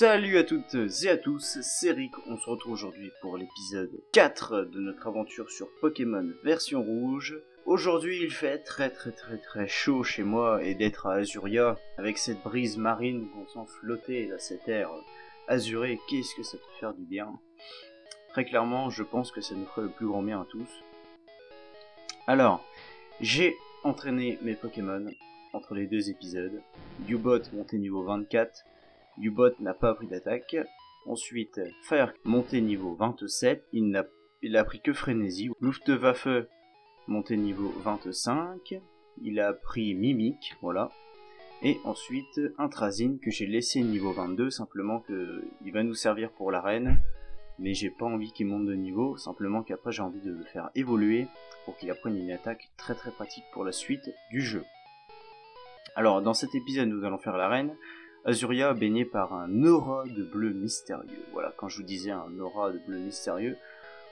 Salut à toutes et à tous, c'est Rick, on se retrouve aujourd'hui pour l'épisode 4 de notre aventure sur Pokémon version rouge. Aujourd'hui il fait très chaud chez moi et d'être à Azuria, avec cette brise marine qu'on sent flotter là, cet air azuré, qu'est-ce que ça peut faire du bien. Très clairement je pense que ça nous ferait le plus grand bien à tous. Alors, j'ai entraîné mes Pokémon entre les deux épisodes. U-Bot monté niveau 24. U-Bot n'a pas pris d'attaque. Ensuite, Fire monté niveau 27. Il a pris que Frénésie. Luftwaffe monté niveau 25. Il a pris Mimic, voilà. Et ensuite, Intrazine que j'ai laissé niveau 22. Simplement que il va nous servir pour l'arène. Mais j'ai pas envie qu'il monte de niveau. Simplement qu'après j'ai envie de le faire évoluer pour qu'il apprenne une attaque très pratique pour la suite du jeu. Alors, dans cet épisode, nous allons faire l'arène. Azuria baignée par un aura de bleu mystérieux. Voilà, quand je vous disais un aura de bleu mystérieux,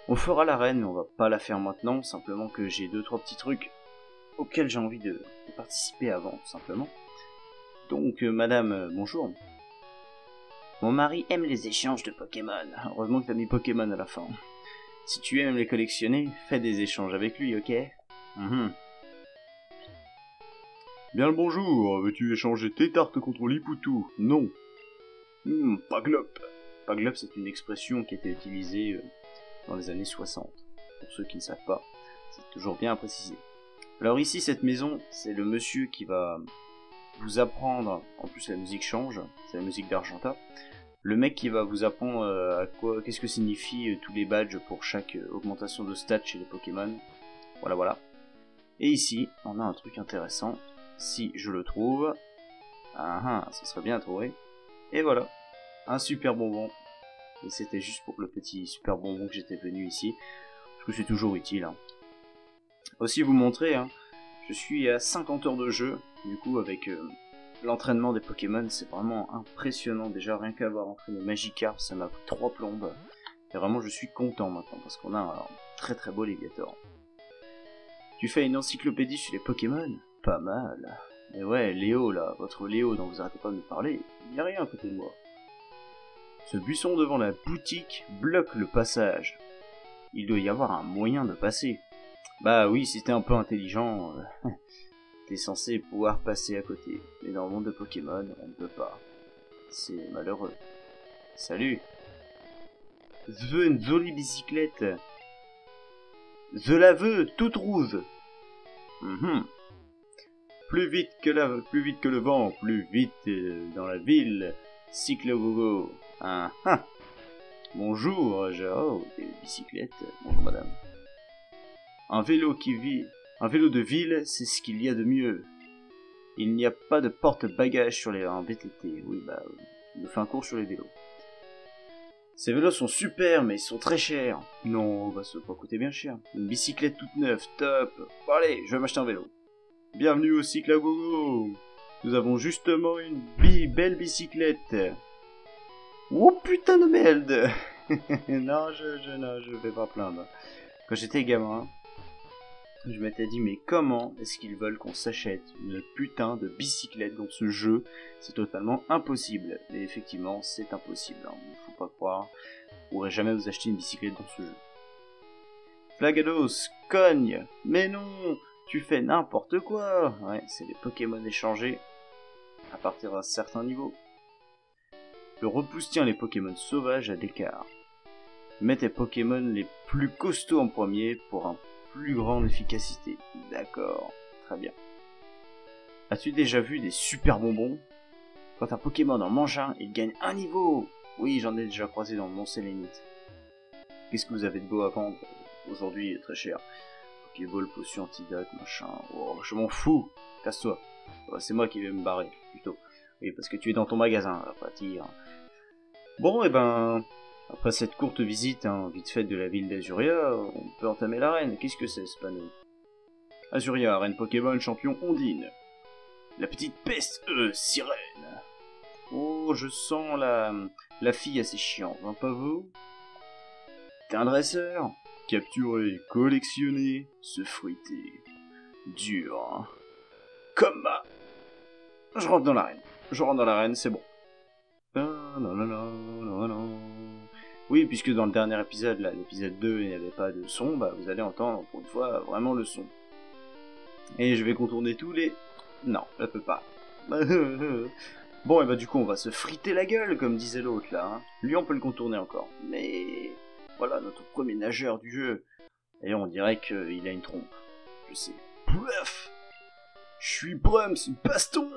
on fera l'arène, mais on va pas la faire maintenant, simplement que j'ai 2-3 petits trucs auxquels j'ai envie de participer avant, tout simplement. Donc, madame, bonjour. Mon mari aime les échanges de Pokémon. Heureusement que t'as mis Pokémon à la fin. Si tu aimes les collectionner, fais des échanges avec lui, ok? Bien le bonjour, veux-tu échanger tes tartes contre Lipoutou? Non. Paglop. Paglop, c'est une expression qui a été utilisée dans les années 60. Pour ceux qui ne savent pas, c'est toujours bien à préciser. Alors ici, cette maison, c'est le monsieur qui va vous apprendre, en plus la musique change, c'est la musique d'Argenta, le mec qui va vous apprendre qu'est-ce que signifient tous les badges pour chaque augmentation de stats chez les Pokémon. Voilà. Et ici, on a un truc intéressant. Si je le trouve, ça serait bien à trouver. Et voilà, un super bonbon. Et c'était juste pour le petit super bonbon que j'étais venu ici, parce que c'est toujours utile. Hein. Aussi vous montrer, je suis à 50 heures de jeu, du coup avec l'entraînement des Pokémon, c'est vraiment impressionnant. Déjà rien qu'avoir entraîné Magikarp, ça m'a pris 3 plombes. Et vraiment je suis content maintenant, parce qu'on a un très beau Léviator. Tu fais une encyclopédie sur les Pokémon? Pas mal. Et ouais, Léo là, votre Léo dont vous arrêtez pas de me parler, il n'y a rien à côté de moi. Ce buisson devant la boutique bloque le passage. Il doit y avoir un moyen de passer. Bah oui, si t'es un peu intelligent, t'es censé pouvoir passer à côté. Mais dans le monde de Pokémon, on ne peut pas. C'est malheureux. Salut. Je veux une jolie bicyclette. Je la veux, toute rouge. Plus vite que le vent, plus vite dans la ville. Cyclo-gogo. Bonjour, des bicyclettes. Bonjour madame. Un vélo de ville, c'est ce qu'il y a de mieux. Il n'y a pas de porte-bagages sur un VTT. Oui, il me fait un cours sur les vélos. Ces vélos sont super, mais ils sont très chers. Non, ça va pas coûter bien cher. Une bicyclette toute neuve, top. Bon allez, je vais m'acheter un vélo. Bienvenue au cycle à gogo. Nous avons justement une belle bicyclette. Oh putain de merde. Non, je vais pas plaindre. Quand j'étais gamin, je m'étais dit mais comment est-ce qu'ils veulent qu'on s'achète une putain de bicyclette dans ce jeu? C'est totalement impossible. Et effectivement, c'est impossible. Faut pas croire. Vous pourrez jamais vous acheter une bicyclette dans ce jeu. Flagados, cogne. Mais non. Tu fais n'importe quoi. Ouais, c'est les Pokémon échangés à partir d'un certain niveau. Le repousse tient les Pokémon sauvages à l'écart. Mets tes Pokémon les plus costauds en premier pour une plus grande efficacité. D'accord, très bien. As-tu déjà vu des super bonbons? Quand un Pokémon en mange un, il gagne un niveau. Oui, j'en ai déjà croisé dans mon Sélénite. Qu'est-ce que vous avez de beau à vendre aujourd'hui, très cher? Pokéball, potion, antidote, machin. Oh, je m'en fous. Casse-toi. C'est moi qui vais me barrer, plutôt. Oui, parce que tu es dans ton magasin, là, pas tire. Bon, après cette courte visite, vite faite de la ville d'Azuria, on peut entamer l'arène. Qu'est-ce que c'est, ce panneau? Azuria, arène Pokémon, champion Ondine. La petite peste, sirène. Oh, je sens la fille assez chiante, hein, pas vous? T'es un dresseur? Capturer, collectionner, se fruiter. Dur, hein. Comme Je rentre dans l'arène, c'est bon. Oui, puisque dans le dernier épisode, là, l'épisode 2, il n'y avait pas de son, bah vous allez entendre pour une fois vraiment le son. Et je vais contourner tous les... Non, je peux pas. Bon, et bah du coup, on va se friter la gueule, comme disait l'autre, là. Hein. Lui, on peut le contourner encore. Mais... Voilà, notre premier nageur du jeu. Et on dirait qu'il a une trompe. Je sais. Bluff. Je suis Brums, baston.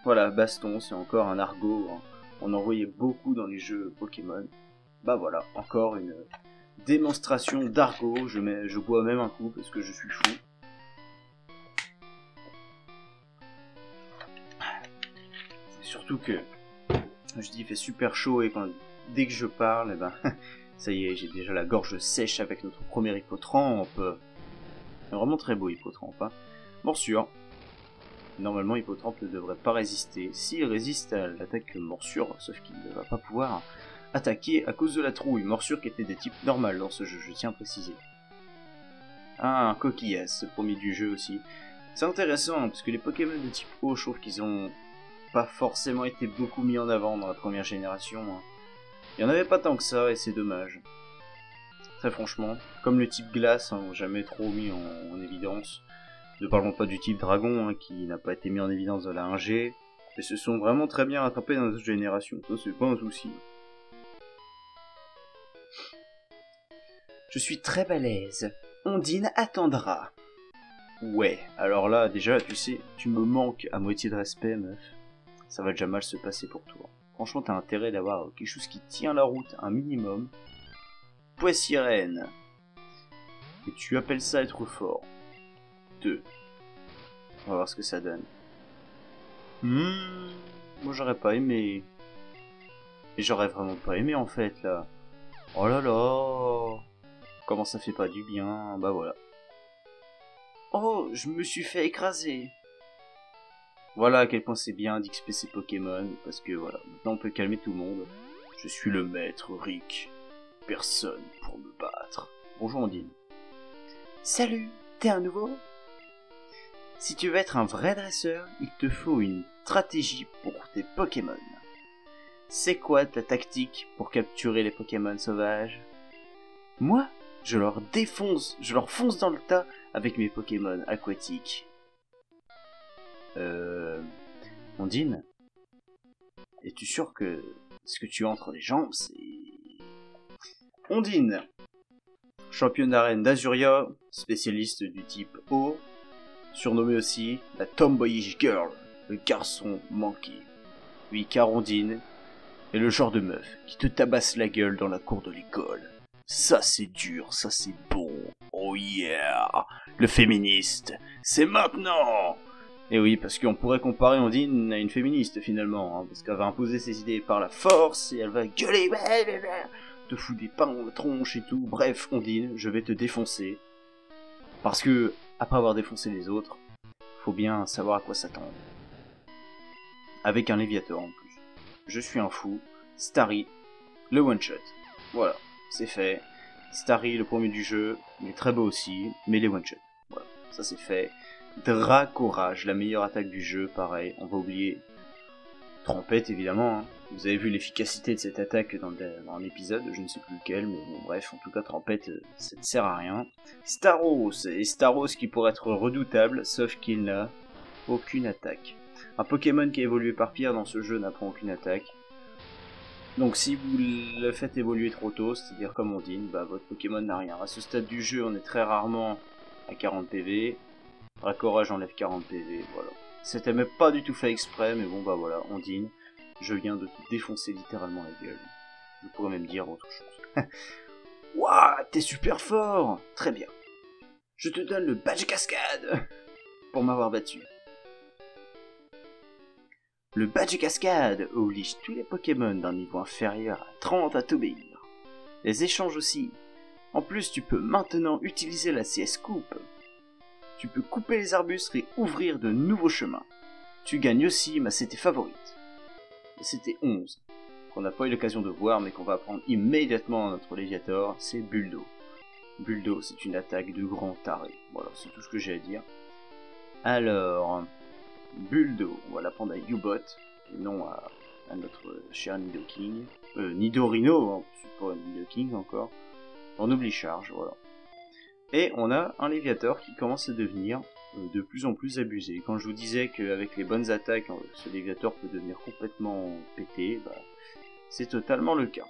Voilà, baston, c'est encore un argot. Hein. On en voyait beaucoup dans les jeux Pokémon. Bah voilà, encore une démonstration d'argot. Je bois même un coup parce que je suis fou. Surtout que, je dis, il fait super chaud et dès que je parle, eh ben, ça y est, j'ai déjà la gorge sèche avec notre premier hippotrampe. C'est vraiment très beau hippotrampe, hein. Morsure. Normalement, hippotrampe ne devrait pas résister. S'il résiste à l'attaque morsure, sauf qu'il ne va pas pouvoir attaquer à cause de la trouille. Morsure qui était des types normales dans ce jeu, je tiens à préciser. Ah, un coquillasse, ce premier du jeu aussi. C'est intéressant, parce que les Pokémon de type eau, je trouve qu'ils ont pas forcément été beaucoup mis en avant dans la première génération. Hein. Il y en avait pas tant que ça, et c'est dommage. Très franchement. Comme le type glace, hein, jamais trop mis en évidence. Ne parlons pas du type dragon, hein, qui n'a pas été mis en évidence dans la 1G. Mais se sont vraiment très bien rattrapés dans notre génération. Ça, c'est pas un souci. Je suis très balèze. Ondine attendra. Ouais, alors là, déjà, tu sais, tu me manques à moitié de respect, meuf. Ça va déjà mal se passer pour toi. Franchement, t'as intérêt d'avoir quelque chose qui tient la route, un minimum. Poissirène. Et tu appelles ça être fort. 2. On va voir ce que ça donne. Moi j'aurais pas aimé. Et j'aurais vraiment pas aimé en fait là. Oh là là. Comment ça fait pas du bien. Bah voilà. Oh, je me suis fait écraser. Voilà à quel point c'est bien d'XP ces Pokémon. Parce que voilà, maintenant on peut calmer tout le monde. Je suis le maître Rick. Personne pour me battre. Bonjour Ondine. Salut, t'es un nouveau? Si tu veux être un vrai dresseur, il te faut une stratégie pour tes Pokémon. C'est quoi ta tactique pour capturer les Pokémon sauvages? Moi, je leur fonce dans le tas avec mes Pokémon aquatiques. Ondine, es-tu sûr que ce que tu as entre les jambes, c'est... Ondine, championne d'arène d'Azuria, spécialiste du type eau, surnommée aussi la Tomboyish Girl, le garçon manqué. Oui, car Ondine est le genre de meuf qui te tabasse la gueule dans la cour de l'école. Ça c'est dur, ça c'est bon. Oh yeah, le féministe, c'est maintenant. Et oui, parce qu'on pourrait comparer Ondine à une féministe finalement, hein, parce qu'elle va imposer ses idées par la force et elle va gueuler, te foutre des pains dans la tronche et tout. Bref, Ondine, je vais te défoncer. Parce que, après avoir défoncé les autres, faut bien savoir à quoi s'attendre. Avec un Léviator en plus. Je suis un fou. Starry, le one-shot. Voilà, c'est fait. Starry, le premier du jeu, il est très beau aussi, mais les one-shot. Voilà, ça c'est fait. Dracorage, la meilleure attaque du jeu, pareil, on va oublier. Trompette évidemment, hein. Vous avez vu l'efficacité de cette attaque dans l'épisode, je ne sais plus lequel, mais bon bref, en tout cas Trompette, ça ne sert à rien. Staros, et Staros qui pourrait être redoutable, sauf qu'il n'a aucune attaque. Un Pokémon qui a évolué par pierre dans ce jeu n'apprend aucune attaque. Donc si vous le faites évoluer trop tôt, c'est-à-dire comme Ondine, bah votre Pokémon n'a rien. À ce stade du jeu, on est très rarement à 40 PV. Dracorage enlève 40 PV, voilà. C'était même pas du tout fait exprès, mais bon bah voilà, Ondine, je viens de te défoncer littéralement la gueule. Je pourrais même dire autre chose. Waouh, t'es super fort. Très bien. Je te donne le badge cascade pour m'avoir battu. Le badge cascade oblige tous les Pokémon d'un niveau inférieur à 30 à t'obéir. Les échanges aussi. En plus, tu peux maintenant utiliser la CS Coupe. Tu peux couper les arbustes et ouvrir de nouveaux chemins. Tu gagnes aussi ma CT favorite. Et c'était 11, qu'on n'a pas eu l'occasion de voir, mais qu'on va apprendre immédiatement à notre Léviator, c'est Buldo. Buldo, c'est une attaque de grand taré. Voilà, c'est tout ce que j'ai à dire. Alors, Buldo, on va l'apprendre à U-Bot, et non à à notre cher Nidoking. Nidorino, hein, c'est pas Nidoking encore. On oublie charge, voilà. Et on a un Léviator qui commence à devenir de plus en plus abusé. Quand je vous disais qu'avec les bonnes attaques, ce Léviator peut devenir complètement pété, bah, c'est totalement le cas.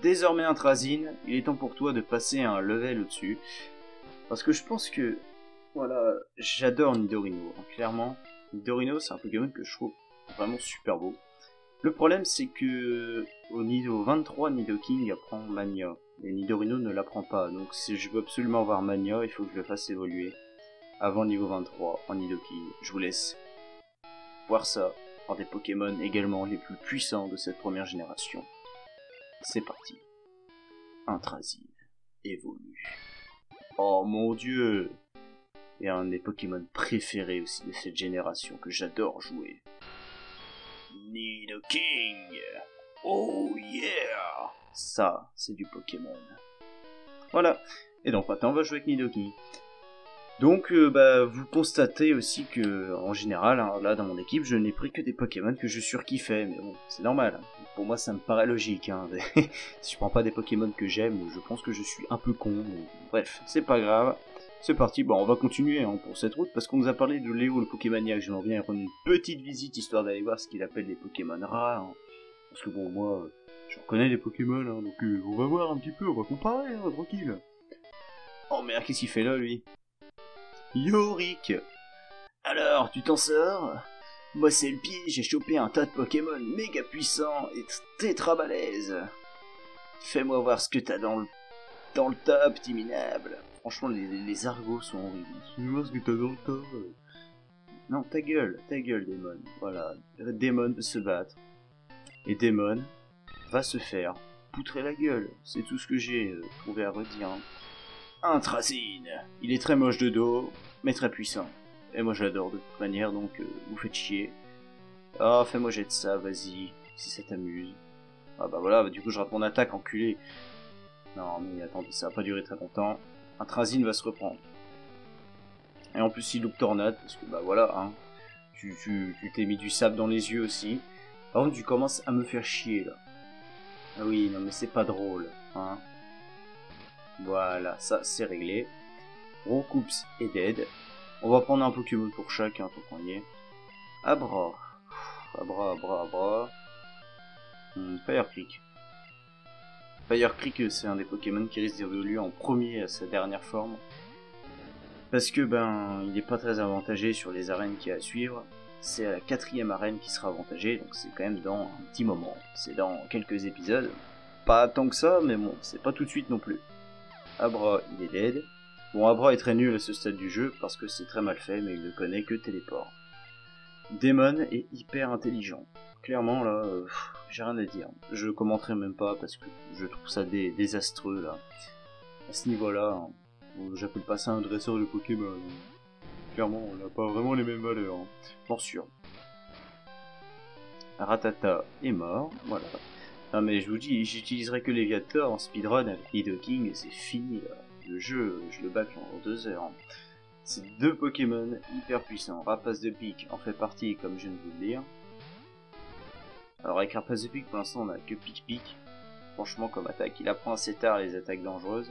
Désormais Intrazine, il est temps pour toi de passer un level au-dessus. Parce que je pense que, voilà, j'adore Nidorino. Hein, clairement, Nidorino c'est un Pokémon que je trouve vraiment super beau. Le problème c'est que au niveau 23, Nidoking apprend Mania. Et Nidorino ne l'apprend pas. Donc si je veux absolument avoir Mania, il faut que je le fasse évoluer avant niveau 23 en Nidoking. Je vous laisse voir ça par des Pokémon également les plus puissants de cette première génération. C'est parti. Intrazine évolue. Oh mon dieu! Et un des Pokémon préférés aussi de cette génération que j'adore jouer. Nidoking! Oh yeah! Ça, c'est du Pokémon. Voilà. Et donc maintenant, on va jouer avec Nidoking. Donc, vous constatez aussi que, en général, hein, là, dans mon équipe, je n'ai pris que des Pokémon que je surkiffais. Mais bon, c'est normal. Pour moi, ça me paraît logique. Hein. Si je prends pas des Pokémon que j'aime, je pense que je suis un peu con. Mais bref, c'est pas grave. C'est parti. Bon, on va continuer hein, pour cette route, parce qu'on nous a parlé de Léo, le Pokémaniac. Je m'en viens prendre une petite visite, histoire d'aller voir ce qu'il appelle les Pokémon rares. Hein. Parce que bon, moi, je reconnais les Pokémon, hein, donc on va voir un petit peu, on va comparer, hein, tranquille. Oh merde, qu'est-ce qu'il fait là, lui? Yorick! Alors, tu t'en sors? Moi c'est le pied, j'ai chopé un tas de Pokémon méga puissants et tétra balèzes. Fais-moi voir ce que t'as dans le tas, petit minable. Franchement, les argots sont horribles. Fais-moi ce que t'as dans le tas. Non, ta gueule, Démon. Voilà, Démon veut se battre. Et Démon va se faire poutrer la gueule. C'est tout ce que j'ai trouvé à redire. Hein. Intrazine, il est très moche de dos, mais très puissant. Et moi je l'adore de toute manière, donc vous faites chier. Ah, fais-moi jet de ça, vas-y, si ça t'amuse. Ah bah voilà, du coup je rate mon attaque, enculé. Non mais attendez, ça va pas durer très longtemps. Intrazine va se reprendre. Et en plus il loupe tornade, parce que bah voilà, hein. Tu t'es mis du sable dans les yeux aussi. Par contre tu commences à me faire chier là. Ah oui, non mais c'est pas drôle, hein. Voilà, ça c'est réglé. Ronkups est dead. On va prendre un Pokémon pour chacun, tant qu'on y est. Abra. Abra. Fireclick. Fireclick, c'est un des Pokémon qui risque d'évoluer en premier à sa dernière forme. Parce que, il n'est pas très avantagé sur les arènes qu'il y a à suivre. C'est à la 4ème arène qui sera avantagé, donc c'est quand même dans un petit moment. C'est dans quelques épisodes. Pas tant que ça, mais bon, c'est pas tout de suite non plus. Abra, il est dead. Bon, Abra est très nul à ce stade du jeu parce que c'est très mal fait, mais il ne connaît que Téléport. Démon est hyper intelligent. Clairement, là, j'ai rien à dire. Je commenterai même pas parce que je trouve ça désastreux, là. À ce niveau-là, hein, j'appelle pas ça un dresseur de Pokémon. Clairement, on n'a pas vraiment les mêmes valeurs. Hein. Pour sûr. Ratata est mort, voilà. Non mais je vous dis, j'utiliserai que Léviator en speedrun avec Nidoking et c'est fini là. Le jeu, je le bâcle en 2 heures. C'est 2 Pokémon hyper puissants. Rapace de pique en fait partie comme je viens de vous le dire. Alors avec Rapace de pique pour l'instant on a que pique. Franchement comme attaque, il apprend assez tard les attaques dangereuses.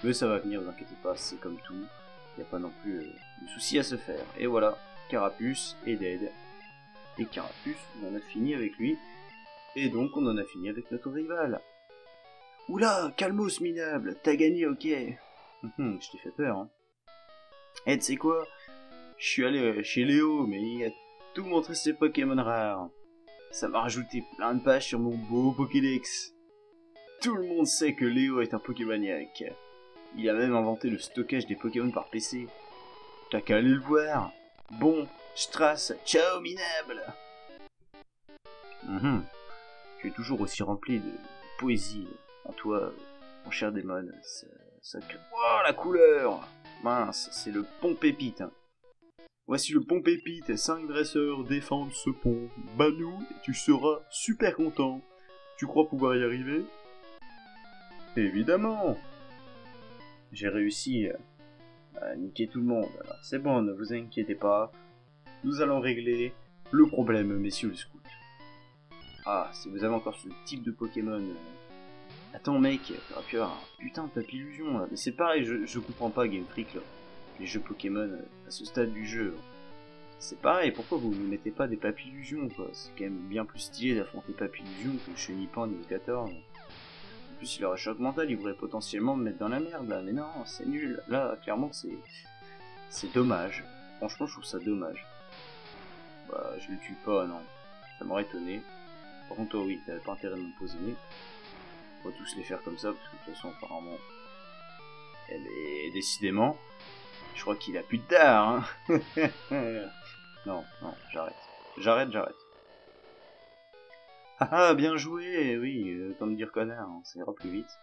Mais ça va venir, vous inquiétez pas, c'est comme tout. Il n'y a pas non plus de soucis à se faire. Et voilà, Carapuce est dead. Et Carapuce, on en a fini avec lui. Et donc on en a fini avec notre rival. Oula, calmos minable, t'as gagné, ok. Je t'ai fait peur, hein. Et tu sais quoi? Je suis allé chez Léo, mais il a tout montré ses Pokémon rares. Ça m'a rajouté plein de pages sur mon beau Pokédex. Tout le monde sait que Léo est un Pokémaniac. Il a même inventé le stockage des Pokémon par PC. T'as qu'à aller le voir. Bon, je trace, ciao minable. Tu es toujours aussi rempli de poésie en toi, mon cher démon. Ça... Oh, la couleur! Mince, c'est le pont pépite. Hein. Voici le pont pépite, 5 dresseurs défendent ce pont. Bats-nous et tu seras super content. Tu crois pouvoir y arriver? Évidemment! J'ai réussi à niquer tout le monde. Alors c'est bon, ne vous inquiétez pas. Nous allons régler le problème, messieurs les scouts. Ah, si vous avez encore ce type de Pokémon... Attends mec, t'aurais pu avoir un putain de Papillusion là. Mais c'est pareil, je comprends pas Game Freak là. Les jeux Pokémon à ce stade du jeu. C'est pareil, pourquoi vous ne mettez pas des Papillusions quoi? C'est quand même bien plus stylé d'affronter Papillusion que Chenipan niveau 14. En plus il aurait choc mental, il pourrait potentiellement me mettre dans la merde là. Mais non, c'est nul. Là, clairement c'est dommage. Franchement je trouve ça dommage. Bah je le tue pas, non. Ça m'aurait étonné. Par contre toi oui, t'avais pas intérêt de me poser. On va tous les faire comme ça, parce que de toute façon, apparemment... Eh mais, décidément, je crois qu'il a plus de dard, hein. Non, j'arrête. J'arrête. Ah, bien joué, oui, tant me dire connard, hein, ça ira plus vite.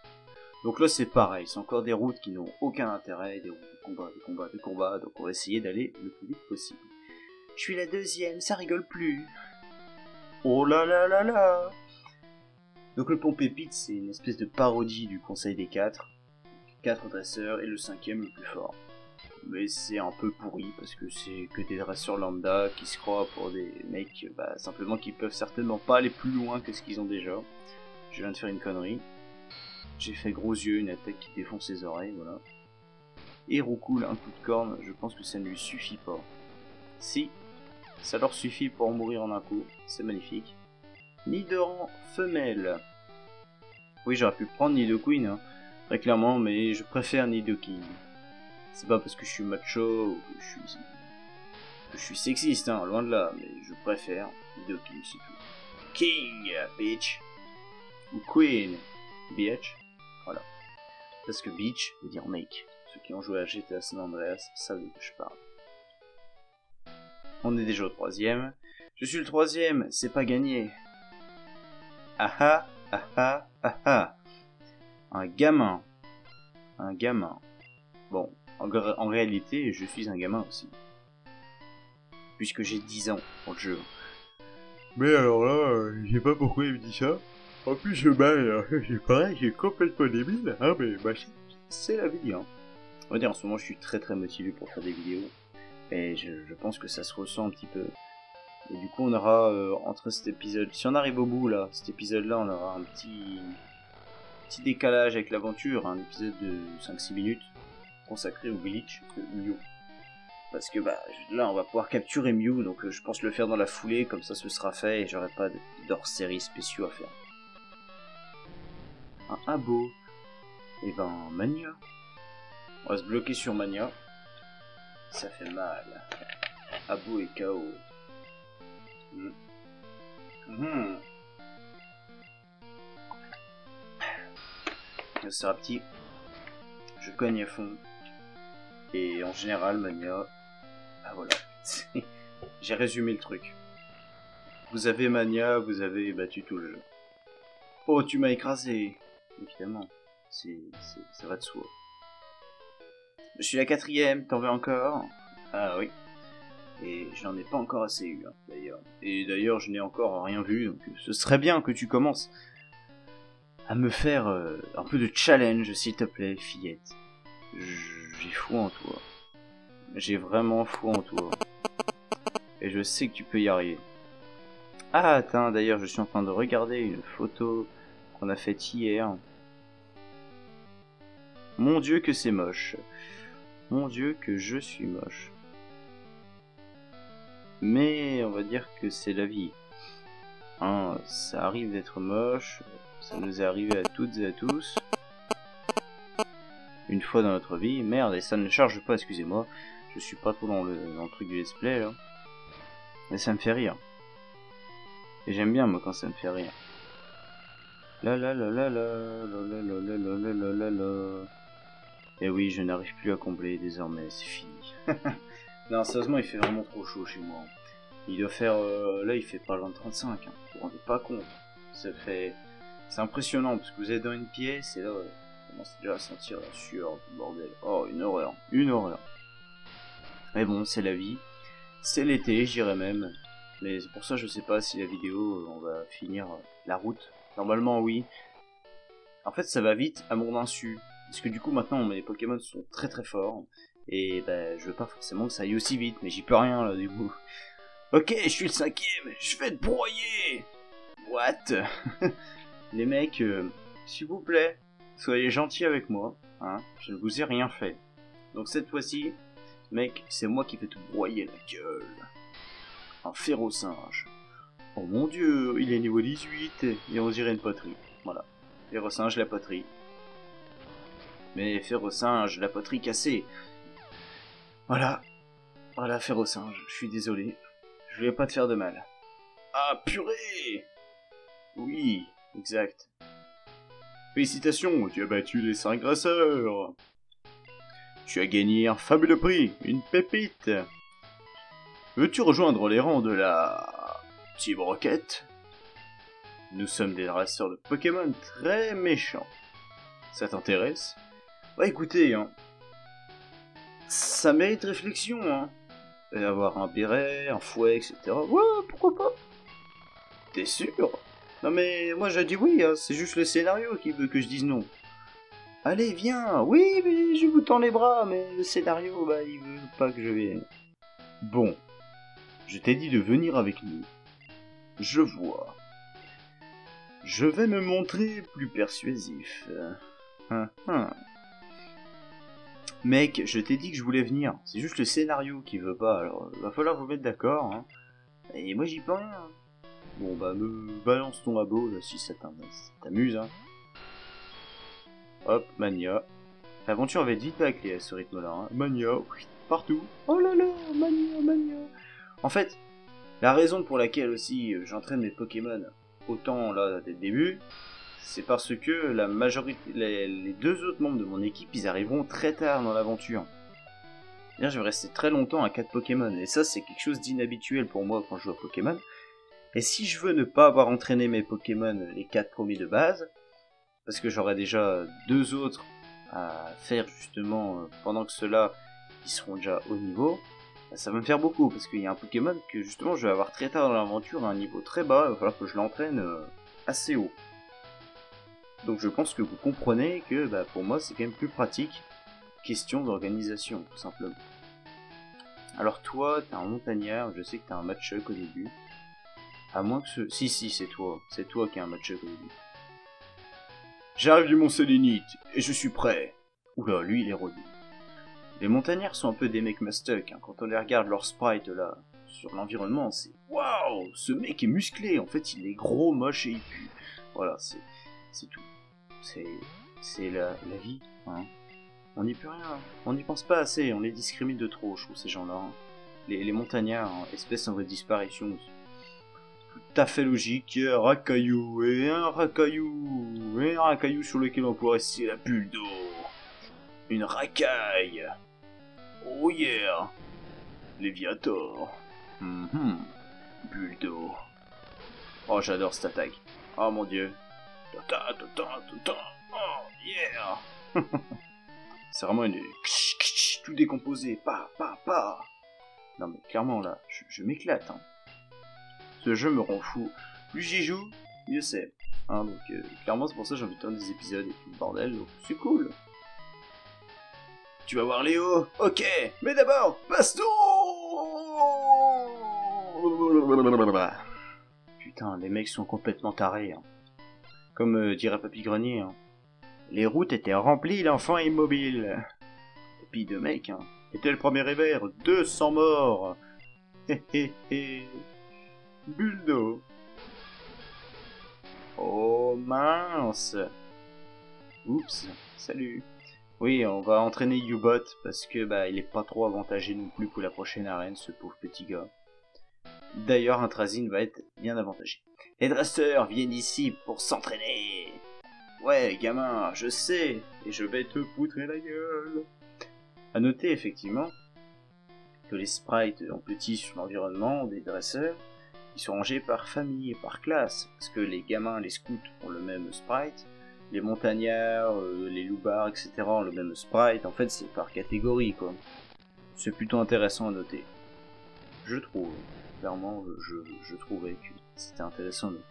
Donc là, c'est pareil, c'est encore des routes qui n'ont aucun intérêt, des routes de combat, donc on va essayer d'aller le plus vite possible. Je suis la deuxième, ça rigole plus. Oh là là là là. Donc le pont Pépite, c'est une espèce de parodie du Conseil des 4. 4 dresseurs et le 5e le plus fort. Mais c'est un peu pourri parce que c'est que des dresseurs lambda qui se croient pour des mecs simplement qui peuvent certainement pas aller plus loin que ce qu'ils ont déjà. Je viens de faire une connerie. J'ai fait gros yeux, une attaque qui défonce ses oreilles, voilà. Et Roucoule, un coup de corne, je pense que ça ne lui suffit pas. Si, ça leur suffit pour mourir en un coup, c'est magnifique. Nidoran femelle. Oui, j'aurais pu prendre Nidoqueen, hein, très clairement, mais je préfère Nidoking. C'est pas parce que je suis macho ou que je suis sexiste, hein, loin de là, mais je préfère Nidoking, c'est tout. King, bitch. Ou Queen, bitch. Voilà. Parce que bitch veut dire mec. Ceux qui ont joué à GTA San Andreas savent de quoi je parle. On est déjà au 3e. Je suis le 3e, c'est pas gagné. Ah ah. Un gamin. Bon, en réalité, je suis un gamin aussi. Puisque j'ai 10 ans dans le jeu. Mais alors là, je sais pas pourquoi il me dit ça. En plus, c'est pareil, j'ai complètement débile, hein, mais c'est la vie, hein. On va dire, en ce moment, je suis très motivé pour faire des vidéos. Et je pense que ça se ressent un petit peu. Et du coup, on aura, entre cet épisode... Si on arrive au bout, là, cet épisode-là, on aura un petit décalage avec l'aventure, un épisode de 5-6 minutes, consacré au glitch de Mew. Parce que, là, on va pouvoir capturer Mew, donc je pense le faire dans la foulée, comme ça, ce sera fait, et j'aurai pas d'hors-série spéciaux à faire. Un Abo. Et Mania. On va se bloquer sur Mania. Ça fait mal. Abo et KO. Ça sera petit. Je cogne à fond. Et en général, Mania... Ah voilà. J'ai résumé le truc. Vous avez Mania, vous avez battu tout le jeu. Oh, tu m'as écrasé. Évidemment. Ça va de soi. Je suis la 4e, t'en veux encore? Ah oui. Et j'en ai pas encore assez eu, hein, d'ailleurs. Et d'ailleurs, je n'ai encore rien vu, donc ce serait bien que tu commences à me faire un peu de challenge, s'il te plaît, fillette. J'ai foi en toi. J'ai vraiment foi en toi. Et je sais que tu peux y arriver. Ah, attends, d'ailleurs, je suis en train de regarder une photo qu'on a faite hier. Mon Dieu que c'est moche. Mon Dieu que je suis moche. Mais on va dire que c'est la vie. Hein, ça arrive d'être moche. Ça nous est arrivé à toutes et à tous. Une fois dans notre vie. Merde, et ça ne charge pas, excusez-moi. Je suis pas trop dans le truc du let's play là. Mais ça me fait rire. Et j'aime bien moi quand ça me fait rire. La la la la la la la la la la la la la. Et oui, je n'arrive plus à combler désormais, c'est fini. Non, sérieusement, il fait vraiment trop chaud chez moi. Il doit faire... là, il fait pas loin de 35, hein. Vous vous rendez pas compte. Ça fait... C'est impressionnant, parce que vous êtes dans une pièce, et là, on commence déjà à sentir la sueur, bordel. Oh, une horreur. Mais bon, c'est la vie. C'est l'été, je dirais même. Mais c'est pour ça, je sais pas si la vidéo, on va finir la route. Normalement, oui. En fait, ça va vite à mon insu. Parce que du coup, maintenant, mes Pokémon sont très forts. Et je veux pas forcément que ça aille aussi vite, mais j'y peux rien, là, du coup. Ok, je suis le 5e, je vais te broyer. What? Les mecs, s'il vous plaît, soyez gentils avec moi, hein, je ne vous ai rien fait. Donc cette fois-ci, mec, c'est moi qui vais te broyer la gueule. Un férocinge. Oh mon dieu, il est niveau 18 et on dirait une poterie. Voilà. Férocinge, la poterie. Mais férocinge, la poterie cassée. Voilà. Voilà, férocinge, je suis désolé. Je voulais pas te faire de mal. Ah, purée! Oui, exact. Félicitations, tu as battu les 5 grasseurs. Tu as gagné un fabuleux prix, une pépite. Veux-tu rejoindre les rangs de la Team Rocket? Nous sommes des dresseurs de Pokémon très méchants. Ça t'intéresse? Bah écoutez, hein, ça mérite réflexion, hein. Et avoir un béret, un fouet, etc. Ouais, pourquoi pas? T'es sûr? Non mais moi j'ai dit oui, hein, c'est juste le scénario qui veut que je dise non. Allez, viens. Oui, mais je vous tends les bras, mais le scénario, bah il veut pas que je vienne. Bon, je t'ai dit de venir avec nous. Je vois. Je vais me montrer plus persuasif. Mec, je t'ai dit que je voulais venir. C'est juste le scénario qui veut pas, alors va falloir vous mettre d'accord, hein. Et moi j'y peux rien. Bon bah me balance ton abo là, si ça t'amuse, hein. Hop, Mania. L'aventure va être vite bâclée à ce rythme-là, hein. Mania, partout. Oh là là, Mania, Mania. En fait, la raison pour laquelle aussi j'entraîne mes Pokémon autant là dès le début, c'est parce que la majorité, les deux autres membres de mon équipe, ils arriveront très tard dans l'aventure. Je vais rester très longtemps à 4 Pokémon, et ça c'est quelque chose d'inhabituel pour moi quand je joue à Pokémon. Et si je veux ne pas avoir entraîné mes Pokémon les 4 premiers de base, parce que j'aurai déjà 2 autres à faire justement pendant que ceux-là ils seront déjà au niveau, ça va me faire beaucoup, parce qu'il y a un Pokémon que justement je vais avoir très tard dans l'aventure à un niveau très bas, il va falloir que je l'entraîne assez haut. Donc je pense que vous comprenez que bah, pour moi c'est quand même plus pratique, question d'organisation tout simplement. Alors toi, t'es un montagnard, je sais que t'as un match-up au début. À moins que ce... Si, c'est toi qui as un match-up au début. J'arrive du Mont Sélénite, et je suis prêt. Oula, lui il est relou. Les montagnards sont un peu des mecs mastuck, hein. Quand on les regarde leur sprite là, sur l'environnement, c'est... Waouh, ce mec est musclé, en fait il est gros, moche et il pue. Voilà, c'est tout. C'est la vie, hein. On n'y peut rien, on n'y pense pas assez, on les discrimine de trop, je trouve, ces gens-là. Hein. Les montagnards, hein, espèces en voie de disparition. Tout à fait logique, un racaillou, et un racaillou, et un racaillou sur lequel on pourrait scier la bulle d'eau. Une racaille. Oh yeah. Léviator. Bulle d'eau. Oh, j'adore cette attaque. Oh mon dieu. Oh yeah. C'est vraiment une... tout décomposé, pa. Non mais clairement là, je m'éclate, hein. Ce jeu me rend fou. Plus j'y joue, mieux c'est. Hein, donc clairement c'est pour ça que j'ai envie de tourner des épisodes et tout le bordel, donc c'est cool. Tu vas voir Léo? Ok, mais d'abord, baston! Putain, les mecs sont complètement tarés, hein. Comme dirait Papy Grenier, hein. Les routes étaient remplies d'enfants immobiles. Et puis de mecs, hein. Était le premier hiver, 200 morts. Bulle d'eau. Oh mince. Oups, salut. Oui, on va entraîner U-Bot parce que bah il est pas trop avantagé non plus pour la prochaine arène, ce pauvre petit gars. D'ailleurs, Intrazine va être bien avantagé. Les dresseurs viennent ici pour s'entraîner. Ouais, gamin, je sais, et je vais te poutrer la gueule. À noter effectivement que les sprites en petit sur l'environnement des dresseurs, ils sont rangés par famille et par classe, parce que les gamins, les scouts ont le même sprite, les montagnards, les loupards, etc. ont le même sprite. En fait, c'est par catégorie, quoi. C'est plutôt intéressant à noter. Je trouve. Clairement, je trouvais que c'était intéressant à noter.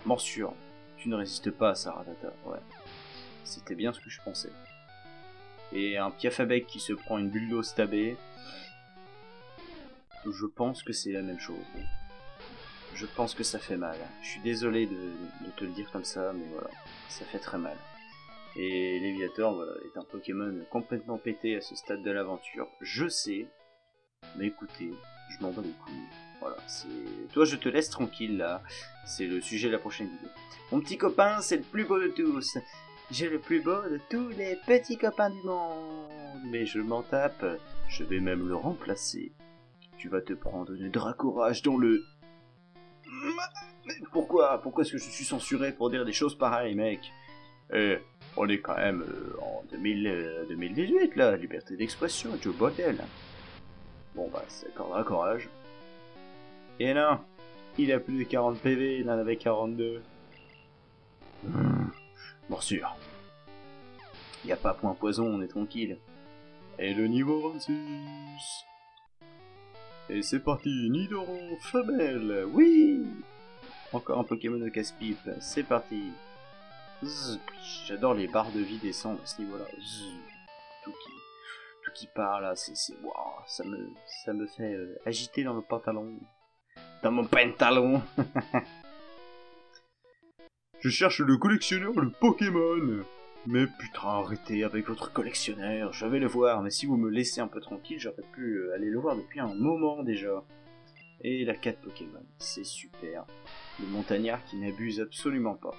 Morsure. Tu ne résistes pas à ça, Rattata. Ouais. C'était bien ce que je pensais. Et un Piafabec qui se prend une bulle d'eau stabée. Je pense que c'est la même chose. Je pense que ça fait mal. Je suis désolé de te le dire comme ça, mais voilà, ça fait très mal. Et Léviator, voilà, est un Pokémon complètement pété à ce stade de l'aventure. Je sais, mais écoutez, je m'en bats les couilles. Voilà, c'est... Toi, je te laisse tranquille, là. C'est le sujet de la prochaine vidéo. Mon petit copain, c'est le plus beau de tous. J'ai le plus beau de tous les petits copains du monde. Mais je m'en tape. Je vais même le remplacer. Tu vas te prendre une Dracourage dans le... Pourquoi est-ce que je suis censuré pour dire des choses pareilles, mec? On est quand même en 2018, là. Liberté d'expression, Joe Bordel. Bon, bah, c'est encore Dracourage. Et non, il a plus de 40 PV, il en avait 42. Morsure. Y a pas point poison, on est tranquille. Et le niveau 26. Et c'est parti, Nidoron femelle, oui. Encore un Pokémon de casse-pipe, c'est parti. J'adore les barres de vie descendre à ce niveau-là. Tout qui part là, c'est wow, ça me fait agiter dans le pantalon. Dans mon pantalon. Je cherche le collectionneur de Pokémon. Mais putain, arrêtez avec votre collectionneur, je vais le voir, mais si vous me laissez un peu tranquille, j'aurais pu aller le voir depuis un moment déjà. Et la 4 Pokémon, c'est super. Le montagnard qui n'abuse absolument pas.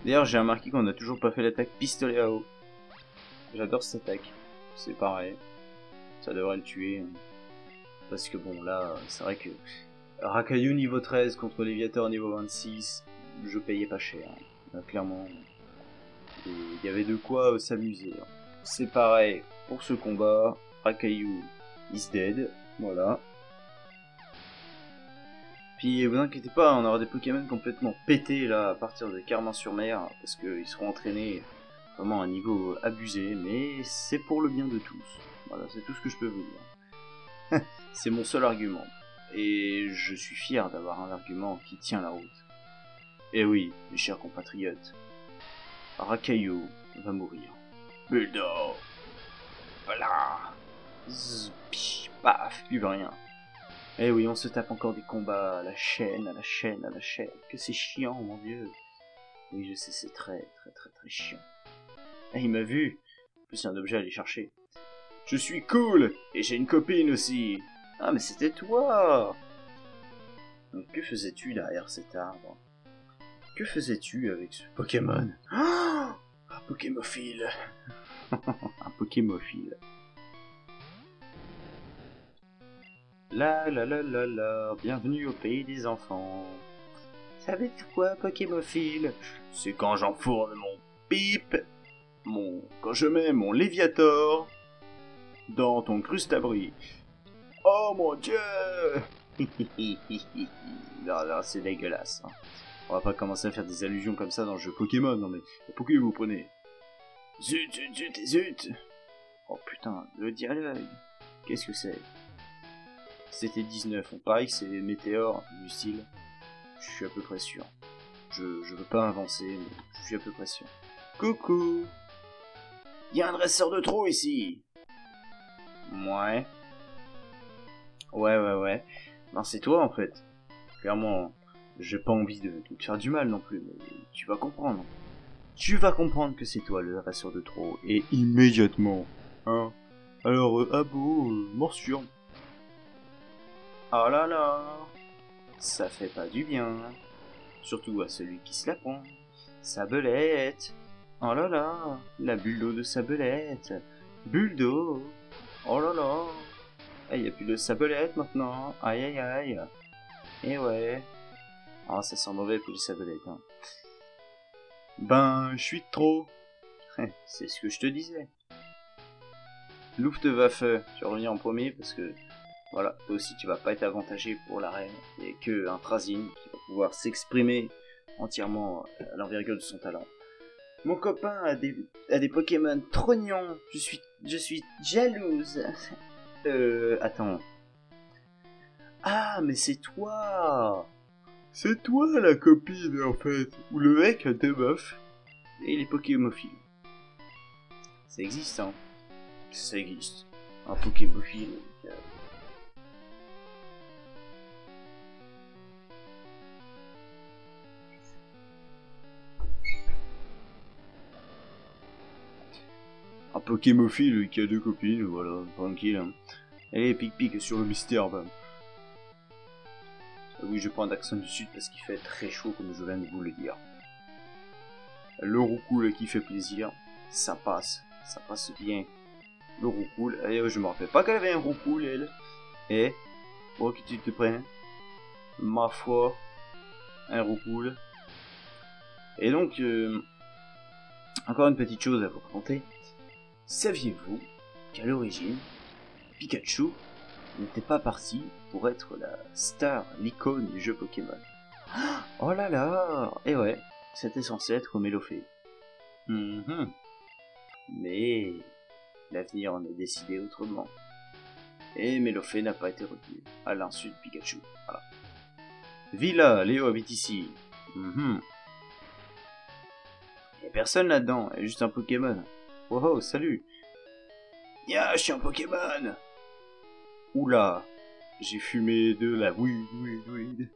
D'ailleurs, j'ai remarqué qu'on n'a toujours pas fait l'attaque pistolet à eau. J'adore cette attaque, c'est pareil. Ça devrait le tuer. Parce que bon, là, c'est vrai que Rakayu niveau 13 contre Léviator niveau 26, je payais pas cher. Là, clairement, il y avait de quoi s'amuser. C'est pareil pour ce combat. Rakayu is dead, voilà. Puis vous inquiétez pas, on aura des Pokémon complètement pétés là à partir de Carmin-sur-Mer, parce qu'ils seront entraînés vraiment à un niveau abusé, mais c'est pour le bien de tous. Voilà, c'est tout ce que je peux vous dire. C'est mon seul argument. Et je suis fier d'avoir un argument qui tient la route. Et oui, mes chers compatriotes, Rakayu va mourir. Bulldog. Voilà. Zzz, paf, plus rien. Eh oui, on se tape encore des combats à la chaîne, à la chaîne, à la chaîne. Que c'est chiant, mon dieu. Oui, je sais, c'est très chiant. Eh, il m'a vu. En plus, il y a un objet à aller chercher. Je suis cool, et j'ai une copine aussi. Ah, mais c'était toi. Donc, que faisais-tu derrière cet arbre? Que faisais-tu avec ce Pokémon? Oh, un Pokémophile. Un Pokémophile. La, bienvenue au pays des enfants. Savez-vous quoi, Pokémophile? C'est quand j'enfourne mon pipe, quand je mets mon Léviator dans ton crustabri. Oh mon dieu! Non, c'est dégueulasse. Hein. On va pas commencer à faire des allusions comme ça dans le jeu Pokémon, non mais pourquoi vous prenez? Zut! Oh putain, le dialogue. Qu'est-ce que c'est? C'était 19, on parie que c'est Météore, du style. Je suis à peu près sûr. Je veux pas avancer, mais je suis à peu près sûr. Coucou! Y'a un dresseur de trop ici! Ouais. Ouais. Non, c'est toi en fait. Clairement, j'ai pas envie de te faire du mal non plus, mais tu vas comprendre. Tu vas comprendre que c'est toi le dresseur de trop, et immédiatement. Hein? Alors, abo, morsure. Oh là là, ça fait pas du bien. Surtout à celui qui se la prend. Sabelette. Oh là là, la bulle d'eau de Sabelette. Bulle d'eau. Oh là là. Il n'y a plus de Sabelette maintenant. Aïe. Et ouais. Ah, ça sent mauvais pour les Sabelettes. Hein. Ben, je suis de trop. C'est ce que je te disais. Luftwaffe, tu reviens en premier parce que voilà, toi aussi tu vas pas être avantagé pour la reine. Il n'y a que un Trazine qui va pouvoir s'exprimer entièrement à l'envergure de son talent. Mon copain a des Pokémon trognons. Je suis jalouse. Attends. Ah, mais c'est toi. C'est toi la copine en fait. Ou le mec a deux meufs. Et les Pokémophiles. Ça existe, hein. Ça existe. Un Pokémophile. Un Pokémophile qui a 2 copines, voilà, tranquille. Hein. Allez, pique sur le mystère, bah. Oui, je prends un accent du sud parce qu'il fait très chaud, comme je viens de vous le dire. Le roucoule qui fait plaisir, ça passe bien. Le roucoule, je me rappelle pas qu'elle avait un roucoule, elle. Eh, oh, que tu te prennes. Ma foi, un roucoule. Et donc, encore une petite chose à vous raconter. Saviez-vous qu'à l'origine, Pikachu n'était pas parti pour être la star, l'icône du jeu Pokémon? Oh là là! Et ouais, c'était censé être Mélophée. Mais l'avenir en a décidé autrement. Et Mélophée n'a pas été retenu, à l'insu de Pikachu. Voilà. Villa, Léo habite ici. Y'a personne là-dedans, y'a juste un Pokémon. Oh oh, salut! Ya, je suis un Pokémon! Oula, j'ai fumé de la weed.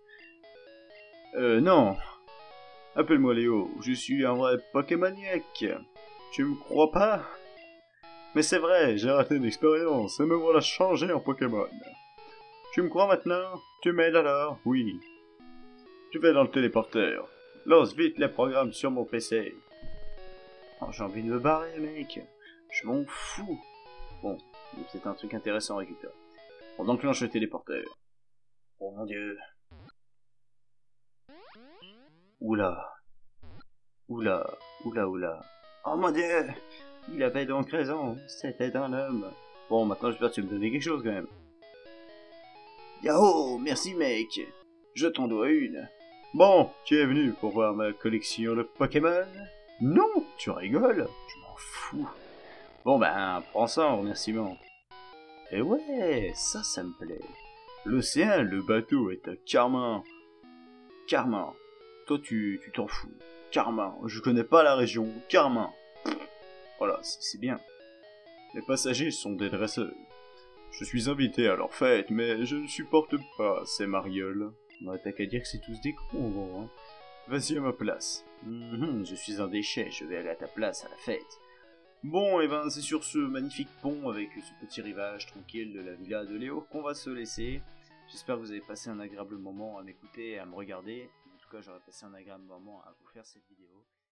Non. Appelle-moi Léo, je suis un vrai Pokémoniaque. Tu me crois pas? Mais c'est vrai, j'ai raté une expérience et me voilà changé en Pokémon. Tu me crois maintenant? Tu m'aides alors? Oui. Je vais dans le téléporteur. Lance vite les programmes sur mon PC. Oh, j'ai envie de me barrer, mec. Je m'en fous. Bon, il y a peut-être un truc intéressant à récupérer. On enclenche le téléporteur. Oh mon dieu. Oula. Oula. Oh mon dieu! Il avait donc raison, c'était un homme. Bon, maintenant j'espère que tu me donner quelque chose quand même. Yahoo! Merci mec! Je t'en dois une. Bon, tu es venu pour voir ma collection de Pokémon? Non, tu rigoles? Je m'en fous. Bon ben, prends ça en remerciement. Eh ouais, ça me plaît. L'océan, le bateau est à Carmin. Carmin. Toi tu t'en fous. Carmin. Je connais pas la région. Carmin. Voilà, c'est bien. Les passagers sont des dresseurs. Je suis invité à leur fête, mais je ne supporte pas ces marioles. Bah, t'as qu'à dire que c'est tous des cons, gros, hein. Vas-y à ma place. Je suis un déchet, je vais aller à ta place à la fête. Bon, et ben c'est sur ce magnifique pont avec ce petit rivage tranquille de la villa de Léo qu'on va se laisser. J'espère que vous avez passé un agréable moment à m'écouter et à me regarder. En tout cas, j'aurais passé un agréable moment à vous faire cette vidéo.